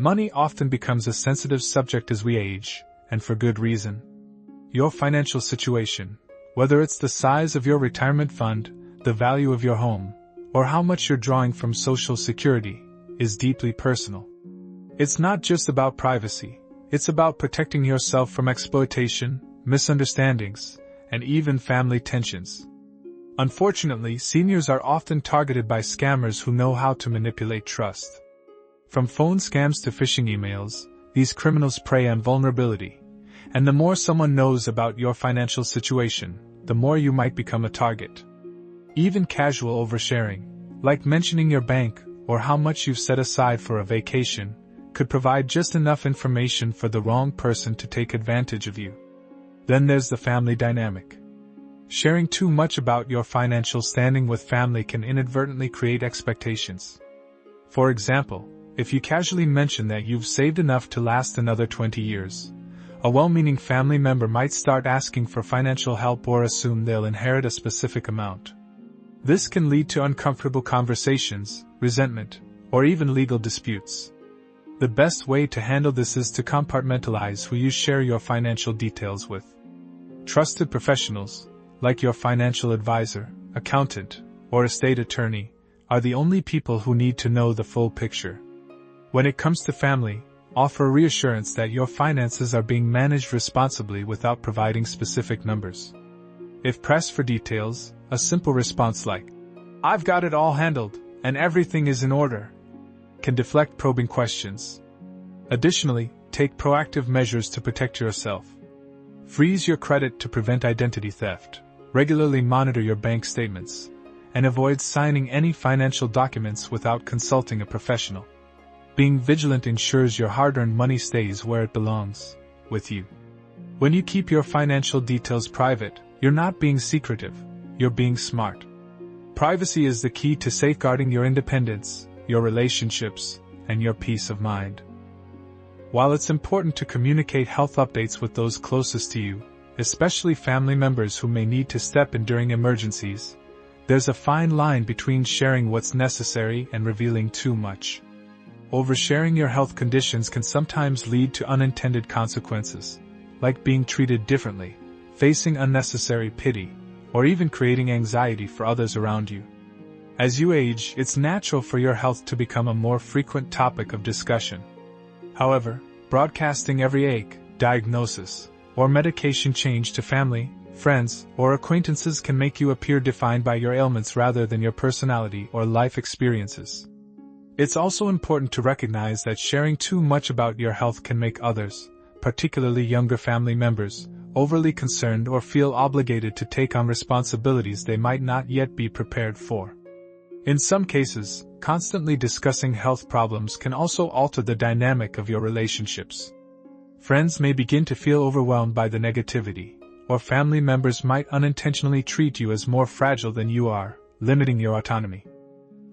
Money often becomes a sensitive subject as we age, and for good reason. Your financial situation, whether it's the size of your retirement fund, the value of your home, or how much you're drawing from Social Security, is deeply personal. It's not just about privacy, it's about protecting yourself from exploitation, misunderstandings, and even family tensions. Unfortunately, seniors are often targeted by scammers who know how to manipulate trust. From phone scams to phishing emails, these criminals prey on vulnerability, and the more someone knows about your financial situation, the more you might become a target. Even casual oversharing, like mentioning your bank or how much you've set aside for a vacation, could provide just enough information for the wrong person to take advantage of you. Then there's the family dynamic. Sharing too much about your financial standing with family can inadvertently create expectations. For example, if you casually mention that you've saved enough to last another 20 years, a well-meaning family member might start asking for financial help or assume they'll inherit a specific amount. This can lead to uncomfortable conversations, resentment, or even legal disputes. The best way to handle this is to compartmentalize who you share your financial details with. Trusted professionals, like your financial advisor, accountant, or estate attorney, are the only people who need to know the full picture. When it comes to family, offer reassurance that your finances are being managed responsibly without providing specific numbers. If pressed for details, a simple response like, "I've got it all handled, and everything is in order," can deflect probing questions. Additionally, take proactive measures to protect yourself. Freeze your credit to prevent identity theft, regularly monitor your bank statements, and avoid signing any financial documents without consulting a professional. Being vigilant ensures your hard-earned money stays where it belongs, with you. When you keep your financial details private, you're not being secretive, you're being smart. Privacy is the key to safeguarding your independence, your relationships, and your peace of mind. While it's important to communicate health updates with those closest to you, especially family members who may need to step in during emergencies, there's a fine line between sharing what's necessary and revealing too much. Oversharing your health conditions can sometimes lead to unintended consequences, like being treated differently, facing unnecessary pity, or even creating anxiety for others around you. As you age, it's natural for your health to become a more frequent topic of discussion. However, broadcasting every ache, diagnosis, or medication change to family, friends, or acquaintances can make you appear defined by your ailments rather than your personality or life experiences. It's also important to recognize that sharing too much about your health can make others, particularly younger family members, overly concerned or feel obligated to take on responsibilities they might not yet be prepared for. In some cases, constantly discussing health problems can also alter the dynamic of your relationships. Friends may begin to feel overwhelmed by the negativity, or family members might unintentionally treat you as more fragile than you are, limiting your autonomy.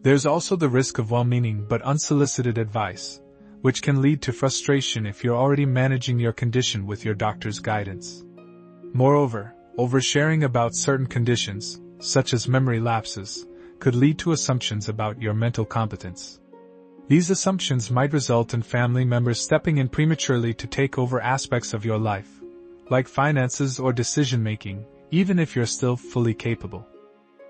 There's also the risk of well-meaning but unsolicited advice, which can lead to frustration if you're already managing your condition with your doctor's guidance. Moreover, oversharing about certain conditions, such as memory lapses, could lead to assumptions about your mental competence. These assumptions might result in family members stepping in prematurely to take over aspects of your life, like finances or decision-making, even if you're still fully capable.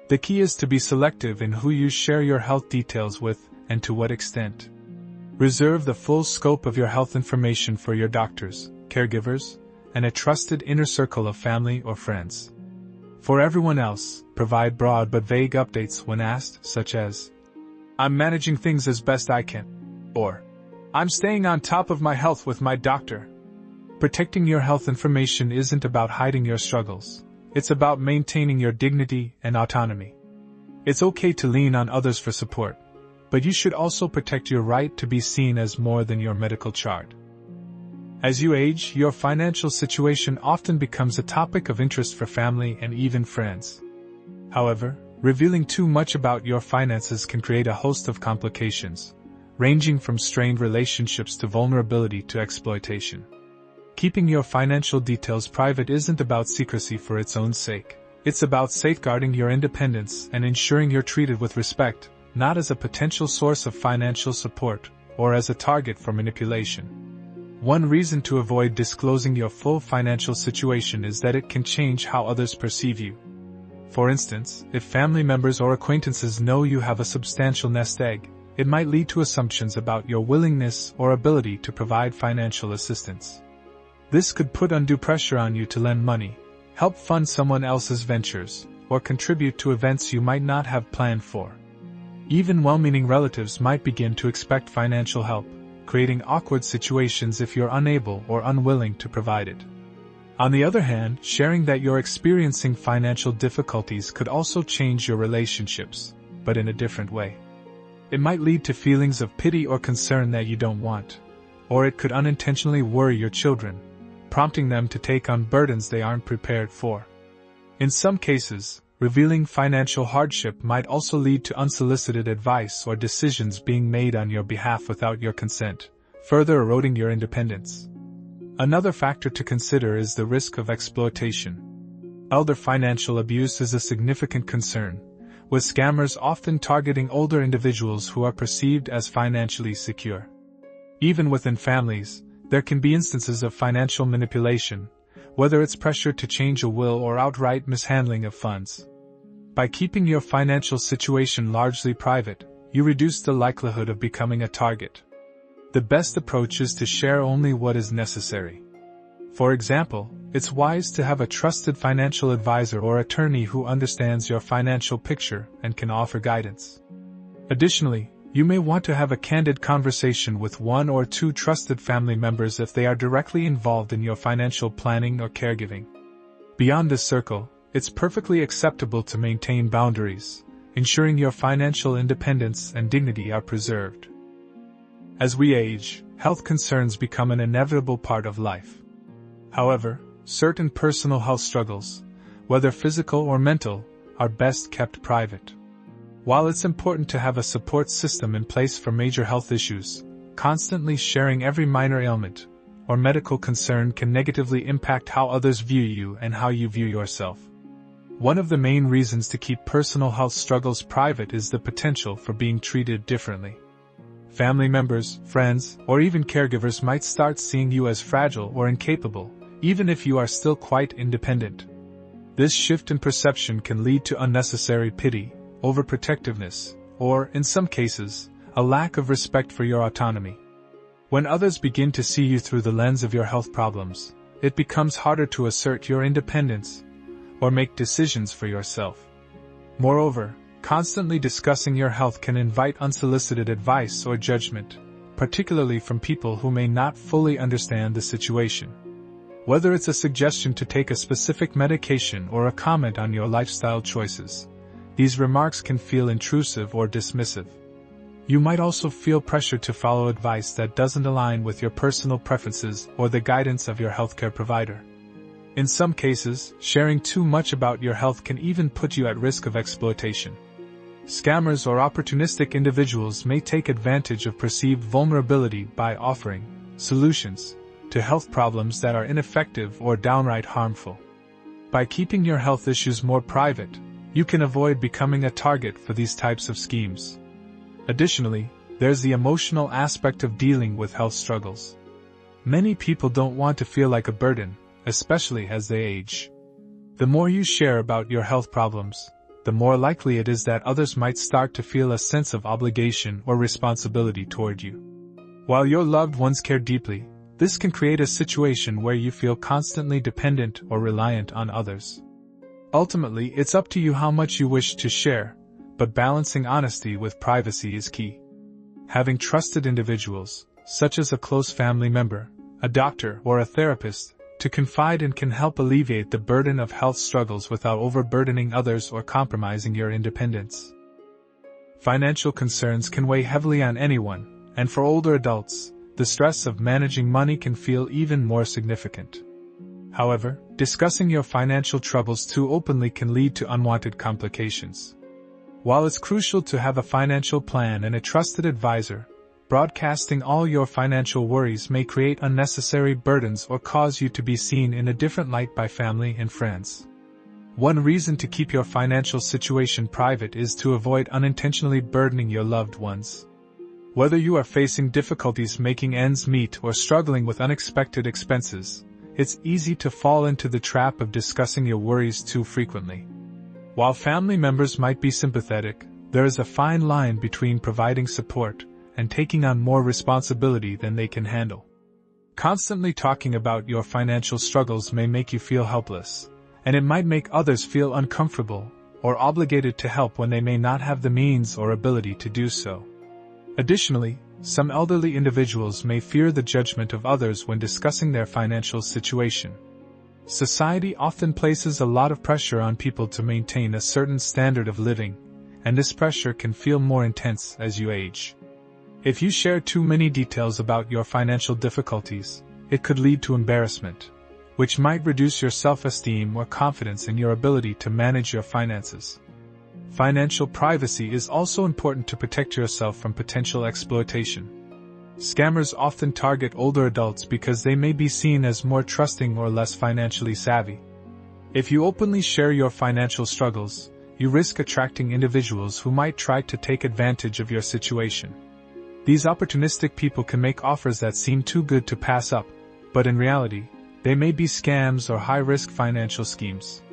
The key is to be selective in who you share your health details with and to what extent. Reserve the full scope of your health information for your doctors, caregivers, and a trusted inner circle of family or friends. For everyone else, provide broad but vague updates when asked, such as, "I'm managing things as best I can," or, "I'm staying on top of my health with my doctor." Protecting your health information isn't about hiding your struggles. It's about maintaining your dignity and autonomy. It's okay to lean on others for support, but you should also protect your right to be seen as more than your medical chart. As you age, your financial situation often becomes a topic of interest for family and even friends. However, revealing too much about your finances can create a host of complications, ranging from strained relationships to vulnerability to exploitation. Keeping your financial details private isn't about secrecy for its own sake. It's about safeguarding your independence and ensuring you're treated with respect, not as a potential source of financial support or as a target for manipulation. One reason to avoid disclosing your full financial situation is that it can change how others perceive you. For instance, if family members or acquaintances know you have a substantial nest egg, it might lead to assumptions about your willingness or ability to provide financial assistance. This could put undue pressure on you to lend money, help fund someone else's ventures, or contribute to events you might not have planned for. Even well-meaning relatives might begin to expect financial help, creating awkward situations if you're unable or unwilling to provide it. On the other hand, sharing that you're experiencing financial difficulties could also change your relationships, but in a different way. It might lead to feelings of pity or concern that you don't want, or it could unintentionally worry your children, prompting them to take on burdens they aren't prepared for. In some cases, revealing financial hardship might also lead to unsolicited advice or decisions being made on your behalf without your consent, further eroding your independence. Another factor to consider is the risk of exploitation. Elder financial abuse is a significant concern, with scammers often targeting older individuals who are perceived as financially secure. Even within families, there can be instances of financial manipulation, whether it's pressure to change a will or outright mishandling of funds. By keeping your financial situation largely private, you reduce the likelihood of becoming a target. The best approach is to share only what is necessary. For example, it's wise to have a trusted financial advisor or attorney who understands your financial picture and can offer guidance. Additionally, you may want to have a candid conversation with one or two trusted family members if they are directly involved in your financial planning or caregiving. Beyond this circle, it's perfectly acceptable to maintain boundaries, ensuring your financial independence and dignity are preserved. As we age, health concerns become an inevitable part of life. However, certain personal health struggles, whether physical or mental, are best kept private. While it's important to have a support system in place for major health issues, constantly sharing every minor ailment or medical concern can negatively impact how others view you and how you view yourself. One of the main reasons to keep personal health struggles private is the potential for being treated differently. Family members, friends, or even caregivers might start seeing you as fragile or incapable, even if you are still quite independent. This shift in perception can lead to unnecessary pity, overprotectiveness, or, in some cases, a lack of respect for your autonomy. When others begin to see you through the lens of your health problems, it becomes harder to assert your independence or make decisions for yourself. Moreover, constantly discussing your health can invite unsolicited advice or judgment, particularly from people who may not fully understand the situation. Whether it's a suggestion to take a specific medication or a comment on your lifestyle choices, these remarks can feel intrusive or dismissive. You might also feel pressure to follow advice that doesn't align with your personal preferences or the guidance of your healthcare provider. In some cases, sharing too much about your health can even put you at risk of exploitation. Scammers or opportunistic individuals may take advantage of perceived vulnerability by offering solutions to health problems that are ineffective or downright harmful. By keeping your health issues more private, you can avoid becoming a target for these types of schemes. Additionally, there's the emotional aspect of dealing with health struggles. Many people don't want to feel like a burden, especially as they age. The more you share about your health problems, the more likely it is that others might start to feel a sense of obligation or responsibility toward you. While your loved ones care deeply, this can create a situation where you feel constantly dependent or reliant on others. Ultimately, it's up to you how much you wish to share, but balancing honesty with privacy is key. Having trusted individuals, such as a close family member, a doctor, or a therapist, to confide in can help alleviate the burden of health struggles without overburdening others or compromising your independence. Financial concerns can weigh heavily on anyone, and for older adults, the stress of managing money can feel even more significant. However, discussing your financial troubles too openly can lead to unwanted complications. While it's crucial to have a financial plan and a trusted advisor, broadcasting all your financial worries may create unnecessary burdens or cause you to be seen in a different light by family and friends. One reason to keep your financial situation private is to avoid unintentionally burdening your loved ones. Whether you are facing difficulties making ends meet or struggling with unexpected expenses, it's easy to fall into the trap of discussing your worries too frequently. While family members might be sympathetic, there is a fine line between providing support and taking on more responsibility than they can handle. Constantly talking about your financial struggles may make you feel helpless, and it might make others feel uncomfortable or obligated to help when they may not have the means or ability to do so. Additionally, some elderly individuals may fear the judgment of others when discussing their financial situation. Society often places a lot of pressure on people to maintain a certain standard of living, and this pressure can feel more intense as you age. If you share too many details about your financial difficulties, it could lead to embarrassment, which might reduce your self-esteem or confidence in your ability to manage your finances. Financial privacy is also important to protect yourself from potential exploitation. Scammers often target older adults because they may be seen as more trusting or less financially savvy. If you openly share your financial struggles, you risk attracting individuals who might try to take advantage of your situation. These opportunistic people can make offers that seem too good to pass up, but in reality, they may be scams or high-risk financial schemes.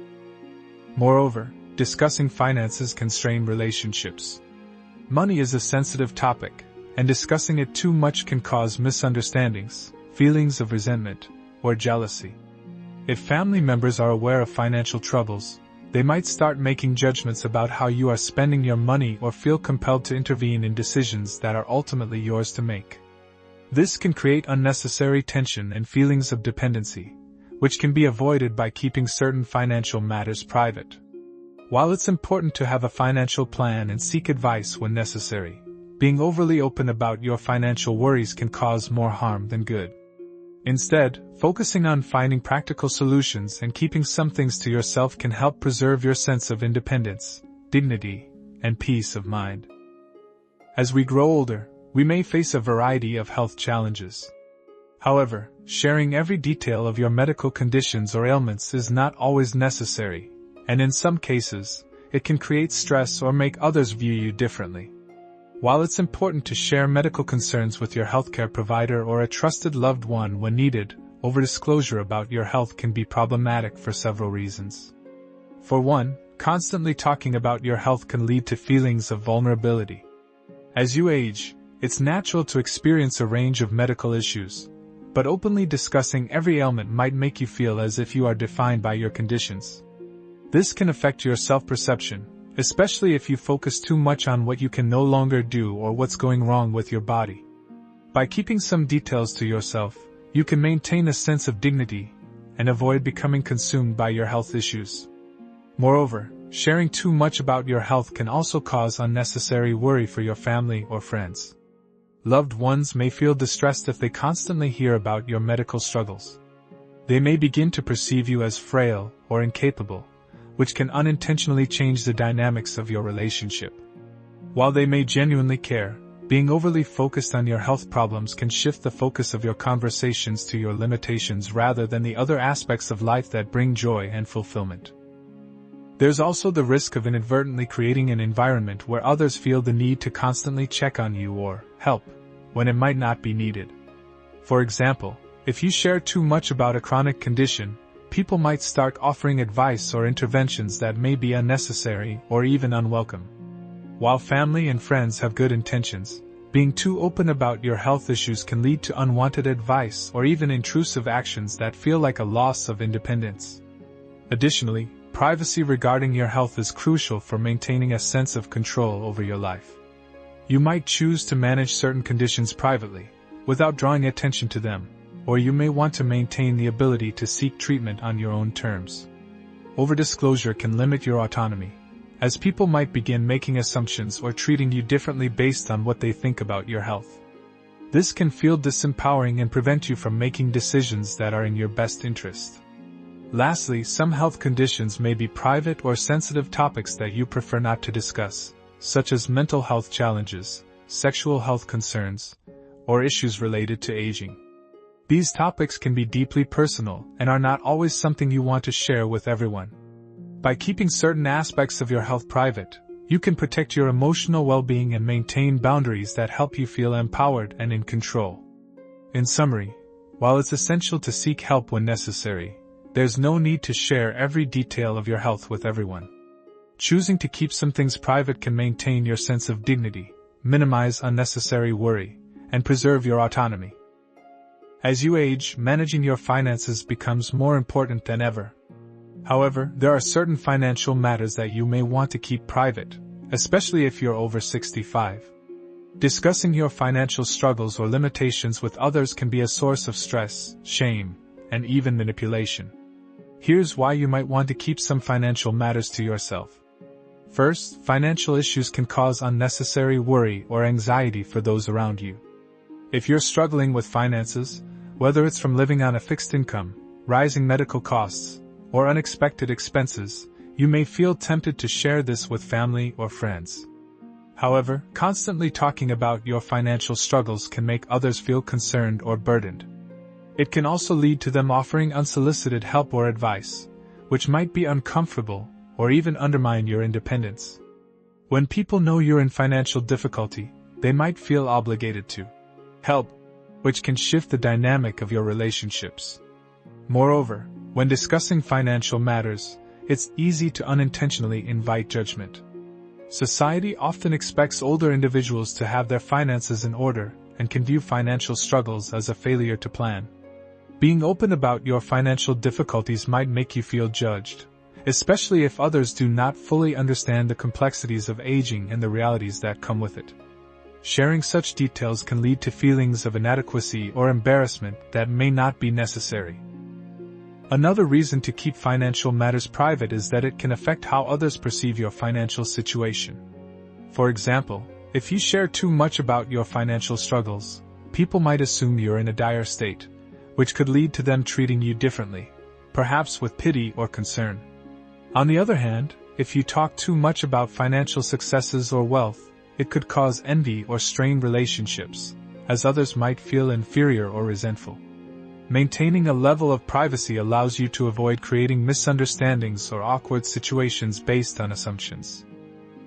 Moreover, discussing finances can strain relationships. Money is a sensitive topic, and discussing it too much can cause misunderstandings, feelings of resentment, or jealousy. If family members are aware of financial troubles, they might start making judgments about how you are spending your money or feel compelled to intervene in decisions that are ultimately yours to make. This can create unnecessary tension and feelings of dependency, which can be avoided by keeping certain financial matters private. While it's important to have a financial plan and seek advice when necessary, being overly open about your financial worries can cause more harm than good. Instead, focusing on finding practical solutions and keeping some things to yourself can help preserve your sense of independence, dignity, and peace of mind. As we grow older, we may face a variety of health challenges. However, sharing every detail of your medical conditions or ailments is not always necessary, and in some cases, it can create stress or make others view you differently. While it's important to share medical concerns with your healthcare provider or a trusted loved one when needed, over-disclosure about your health can be problematic for several reasons. For one, constantly talking about your health can lead to feelings of vulnerability. As you age, it's natural to experience a range of medical issues, but openly discussing every ailment might make you feel as if you are defined by your conditions. This can affect your self-perception, especially if you focus too much on what you can no longer do or what's going wrong with your body. By keeping some details to yourself, you can maintain a sense of dignity and avoid becoming consumed by your health issues. Moreover, sharing too much about your health can also cause unnecessary worry for your family or friends. Loved ones may feel distressed if they constantly hear about your medical struggles. They may begin to perceive you as frail or incapable, which can unintentionally change the dynamics of your relationship. While they may genuinely care, being overly focused on your health problems can shift the focus of your conversations to your limitations rather than the other aspects of life that bring joy and fulfillment. There's also the risk of inadvertently creating an environment where others feel the need to constantly check on you or help, when it might not be needed. For example, if you share too much about a chronic condition, people might start offering advice or interventions that may be unnecessary or even unwelcome. While family and friends have good intentions, being too open about your health issues can lead to unwanted advice or even intrusive actions that feel like a loss of independence. Additionally, privacy regarding your health is crucial for maintaining a sense of control over your life. You might choose to manage certain conditions privately, without drawing attention to them, or you may want to maintain the ability to seek treatment on your own terms. Over-disclosure can limit your autonomy, as people might begin making assumptions or treating you differently based on what they think about your health. This can feel disempowering and prevent you from making decisions that are in your best interest. Lastly, some health conditions may be private or sensitive topics that you prefer not to discuss, such as mental health challenges, sexual health concerns, or issues related to aging. These topics can be deeply personal and are not always something you want to share with everyone. By keeping certain aspects of your health private, You can protect your emotional well-being and maintain boundaries that help you feel empowered and in control. In summary, while it's essential to seek help when necessary, there's no need to share every detail of your health with everyone. Choosing to keep some things private can maintain your sense of dignity, minimize unnecessary worry, and preserve your autonomy. As you age, managing your finances becomes more important than ever. However, there are certain financial matters that you may want to keep private, especially if you're over 65. Discussing your financial struggles or limitations with others can be a source of stress, shame, and even manipulation. Here's why you might want to keep some financial matters to yourself. First, financial issues can cause unnecessary worry or anxiety for those around you. If you're struggling with finances, whether it's from living on a fixed income, rising medical costs, or unexpected expenses, you may feel tempted to share this with family or friends. However, constantly talking about your financial struggles can make others feel concerned or burdened. It can also lead to them offering unsolicited help or advice, which might be uncomfortable or even undermine your independence. When people know you're in financial difficulty, they might feel obligated to help, which can shift the dynamic of your relationships. Moreover, when discussing financial matters, it's easy to unintentionally invite judgment. Society often expects older individuals to have their finances in order and can view financial struggles as a failure to plan. Being open about your financial difficulties might make you feel judged, especially if others do not fully understand the complexities of aging and the realities that come with it. Sharing such details can lead to feelings of inadequacy or embarrassment that may not be necessary. Another reason to keep financial matters private is that it can affect how others perceive your financial situation. For example, if you share too much about your financial struggles, people might assume you're in a dire state, which could lead to them treating you differently, perhaps with pity or concern. On the other hand, if you talk too much about financial successes or wealth, it could cause envy or strain relationships, as others might feel inferior or resentful. Maintaining a level of privacy allows you to avoid creating misunderstandings or awkward situations based on assumptions.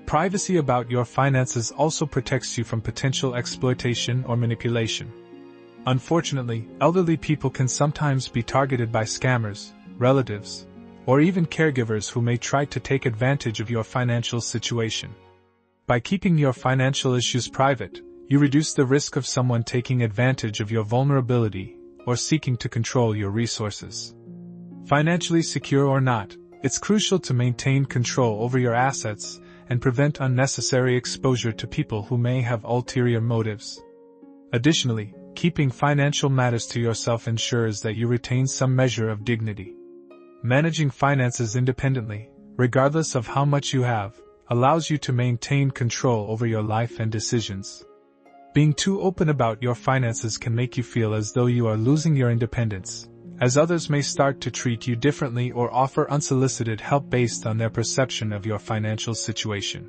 Privacy about your finances also protects you from potential exploitation or manipulation. Unfortunately, elderly people can sometimes be targeted by scammers, relatives, or even caregivers who may try to take advantage of your financial situation. By keeping your financial issues private, you reduce the risk of someone taking advantage of your vulnerability or seeking to control your resources. Financially secure or not, it's crucial to maintain control over your assets and prevent unnecessary exposure to people who may have ulterior motives. Additionally, keeping financial matters to yourself ensures that you retain some measure of dignity. Managing finances independently, regardless of how much you have, allows you to maintain control over your life and decisions. Being too open about your finances can make you feel as though you are losing your independence, as others may start to treat you differently or offer unsolicited help based on their perception of your financial situation.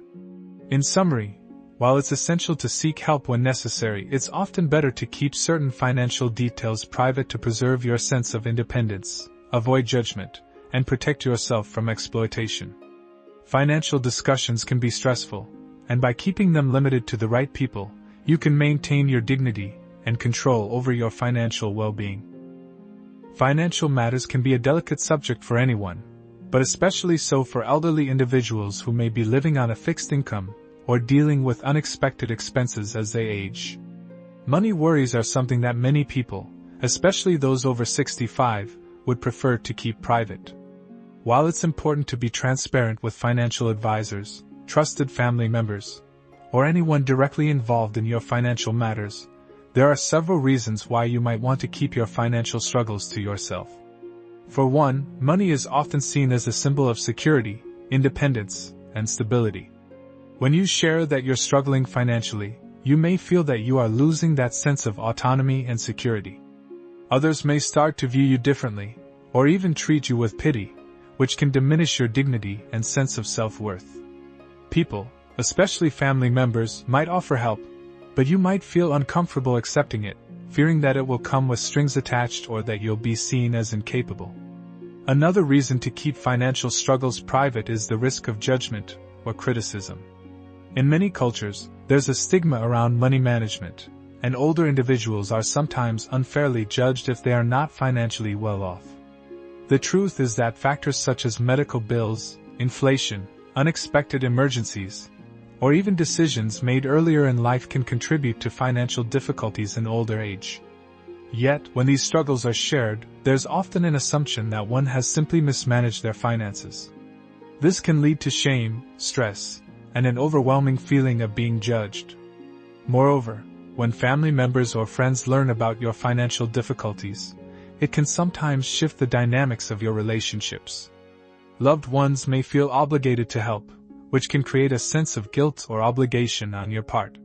In summary, while it's essential to seek help when necessary, it's often better to keep certain financial details private to preserve your sense of independence, avoid judgment, and protect yourself from exploitation. Financial discussions can be stressful, and by keeping them limited to the right people, you can maintain your dignity and control over your financial well-being. Financial matters can be a delicate subject for anyone, but especially so for elderly individuals who may be living on a fixed income or dealing with unexpected expenses as they age. Money worries are something that many people, especially those over 65, would prefer to keep private. While it's important to be transparent with financial advisors, trusted family members, or anyone directly involved in your financial matters, there are several reasons why you might want to keep your financial struggles to yourself. For one, money is often seen as a symbol of security, independence, and stability. When you share that you're struggling financially, you may feel that you are losing that sense of autonomy and security. Others may start to view you differently, or even treat you with pity, which can diminish your dignity and sense of self-worth. People, especially family members, might offer help, but you might feel uncomfortable accepting it, fearing that it will come with strings attached or that you'll be seen as incapable. Another reason to keep financial struggles private is the risk of judgment or criticism. In many cultures, there's a stigma around money management, and older individuals are sometimes unfairly judged if they are not financially well off. The truth is that factors such as medical bills, inflation, unexpected emergencies, or even decisions made earlier in life can contribute to financial difficulties in older age. Yet, when these struggles are shared, there's often an assumption that one has simply mismanaged their finances. This can lead to shame, stress, and an overwhelming feeling of being judged. Moreover, when family members or friends learn about your financial difficulties, it can sometimes shift the dynamics of your relationships. Loved ones may feel obligated to help, which can create a sense of guilt or obligation on your part.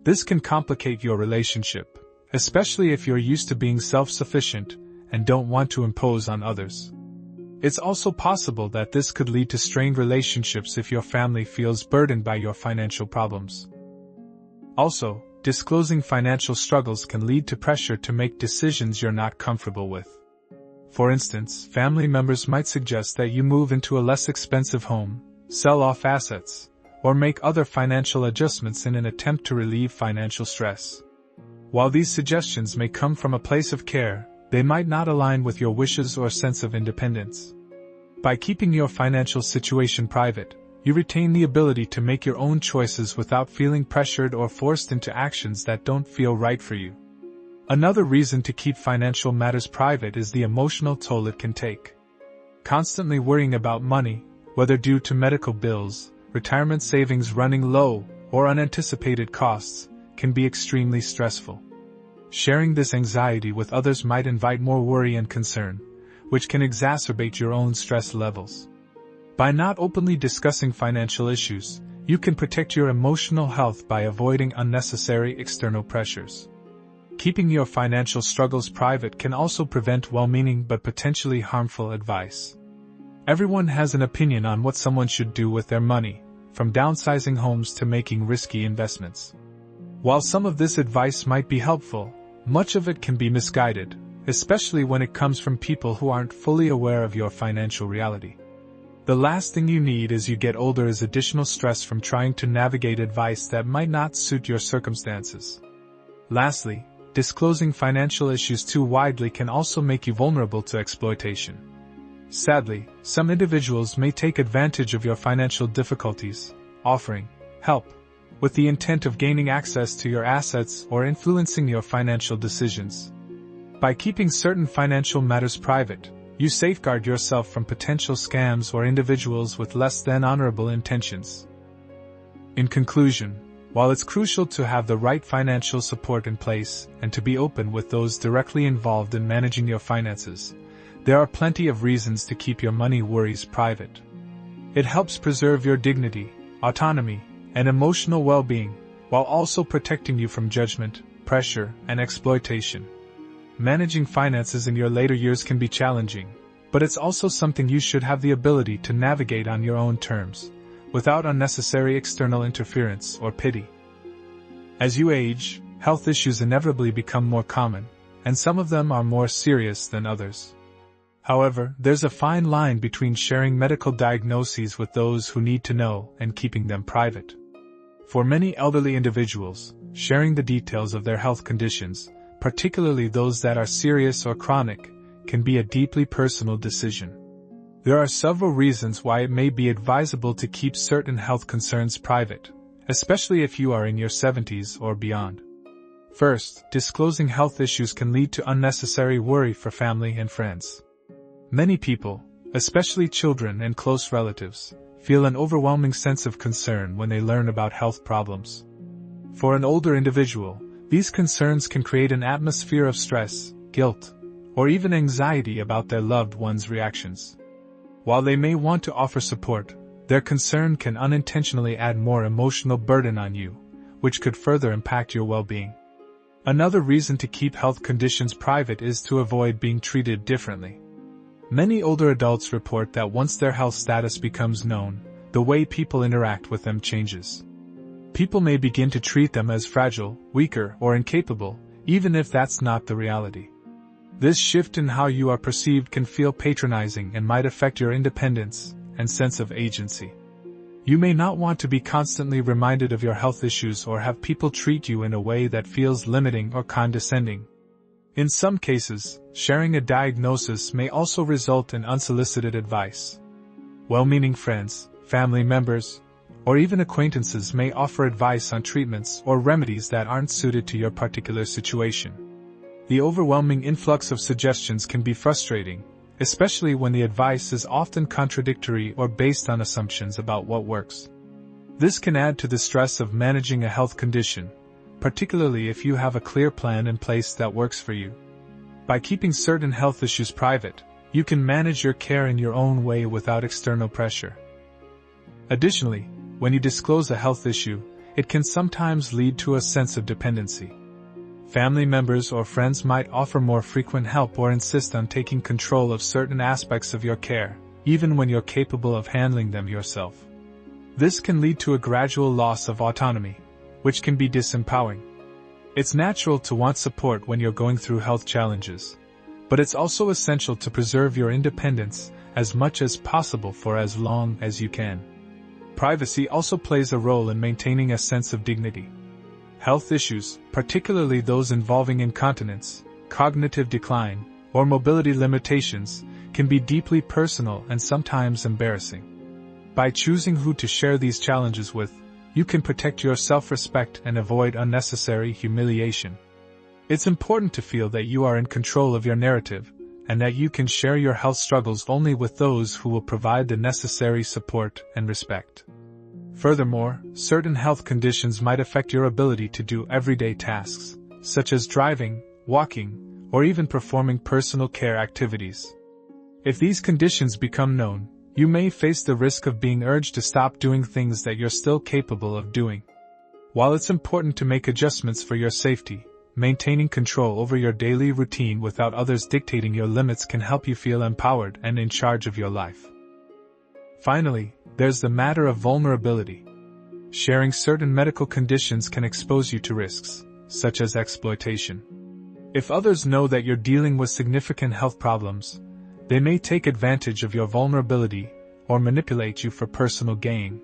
This can complicate your relationship, especially if you're used to being self-sufficient and don't want to impose on others. It's also possible that this could lead to strained relationships if your family feels burdened by your financial problems. Also, disclosing financial struggles can lead to pressure to make decisions you're not comfortable with. For instance, family members might suggest that you move into a less expensive home, sell off assets, or make other financial adjustments in an attempt to relieve financial stress. While these suggestions may come from a place of care, they might not align with your wishes or sense of independence. By keeping your financial situation private, you retain the ability to make your own choices without feeling pressured or forced into actions that don't feel right for you. Another reason to keep financial matters private is the emotional toll it can take. Constantly worrying about money, whether due to medical bills, retirement savings running low, or unanticipated costs, can be extremely stressful. Sharing this anxiety with others might invite more worry and concern, which can exacerbate your own stress levels. By not openly discussing financial issues, you can protect your emotional health by avoiding unnecessary external pressures. Keeping your financial struggles private can also prevent well-meaning but potentially harmful advice. Everyone has an opinion on what someone should do with their money, from downsizing homes to making risky investments. While some of this advice might be helpful, much of it can be misguided, especially when it comes from people who aren't fully aware of your financial reality. The last thing you need as you get older is additional stress from trying to navigate advice that might not suit your circumstances. Lastly, disclosing financial issues too widely can also make you vulnerable to exploitation. Sadly, some individuals may take advantage of your financial difficulties, offering help, with the intent of gaining access to your assets or influencing your financial decisions. By keeping certain financial matters private, you safeguard yourself from potential scams or individuals with less than honorable intentions. In conclusion, while it's crucial to have the right financial support in place and to be open with those directly involved in managing your finances, there are plenty of reasons to keep your money worries private. It helps preserve your dignity, autonomy, and emotional well-being, while also protecting you from judgment, pressure, and exploitation. Managing finances in your later years can be challenging, but it's also something you should have the ability to navigate on your own terms, without unnecessary external interference or pity. As you age, health issues inevitably become more common, and some of them are more serious than others. However, there's a fine line between sharing medical diagnoses with those who need to know and keeping them private. For many elderly individuals, sharing the details of their health conditions, particularly those that are serious or chronic, can be a deeply personal decision. There are several reasons why it may be advisable to keep certain health concerns private, especially if you are in your 70s or beyond. First, disclosing health issues can lead to unnecessary worry for family and friends. Many people, especially children and close relatives, feel an overwhelming sense of concern when they learn about health problems. For an older individual, these concerns can create an atmosphere of stress, guilt, or even anxiety about their loved one's reactions. While they may want to offer support, their concern can unintentionally add more emotional burden on you, which could further impact your well-being. Another reason to keep health conditions private is to avoid being treated differently. Many older adults report that once their health status becomes known, the way people interact with them changes. People may begin to treat them as fragile, weaker, or incapable, even if that's not the reality. This shift in how you are perceived can feel patronizing and might affect your independence and sense of agency. You may not want to be constantly reminded of your health issues or have people treat you in a way that feels limiting or condescending. In some cases, sharing a diagnosis may also result in unsolicited advice. Well-meaning friends, family members, or even acquaintances may offer advice on treatments or remedies that aren't suited to your particular situation. The overwhelming influx of suggestions can be frustrating, especially when the advice is often contradictory or based on assumptions about what works. This can add to the stress of managing a health condition, particularly if you have a clear plan in place that works for you. By keeping certain health issues private, you can manage your care in your own way without external pressure. Additionally, when you disclose a health issue, it can sometimes lead to a sense of dependency. Family members or friends might offer more frequent help or insist on taking control of certain aspects of your care, even when you're capable of handling them yourself. This can lead to a gradual loss of autonomy, which can be disempowering. It's natural to want support when you're going through health challenges, but it's also essential to preserve your independence as much as possible for as long as you can. Privacy also plays a role in maintaining a sense of dignity. Health issues, particularly those involving incontinence, cognitive decline, or mobility limitations, can be deeply personal and sometimes embarrassing. By choosing who to share these challenges with, you can protect your self-respect and avoid unnecessary humiliation. It's important to feel that you are in control of your narrative, and that you can share your health struggles only with those who will provide the necessary support and respect. Furthermore, certain health conditions might affect your ability to do everyday tasks, such as driving, walking, or even performing personal care activities. If these conditions become known, you may face the risk of being urged to stop doing things that you're still capable of doing. While it's important to make adjustments for your safety, maintaining control over your daily routine without others dictating your limits can help you feel empowered and in charge of your life. Finally, there's the matter of vulnerability. Sharing certain medical conditions can expose you to risks, such as exploitation. If others know that you're dealing with significant health problems, they may take advantage of your vulnerability or manipulate you for personal gain.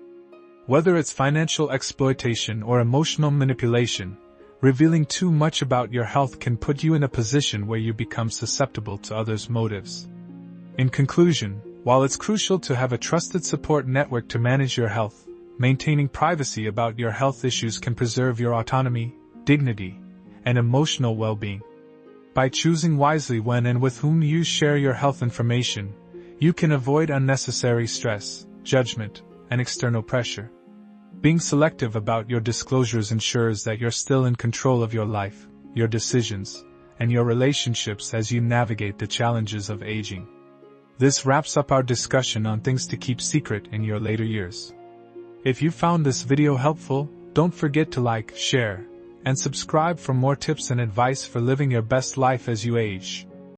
Whether it's financial exploitation or emotional manipulation, revealing too much about your health can put you in a position where you become susceptible to others' motives. In conclusion, while it's crucial to have a trusted support network to manage your health, maintaining privacy about your health issues can preserve your autonomy, dignity, and emotional well-being. By choosing wisely when and with whom you share your health information, you can avoid unnecessary stress, judgment, and external pressure. Being selective about your disclosures ensures that you're still in control of your life, your decisions, and your relationships as you navigate the challenges of aging. This wraps up our discussion on things to keep secret in your later years. If you found this video helpful, don't forget to like, share, and subscribe for more tips and advice for living your best life as you age.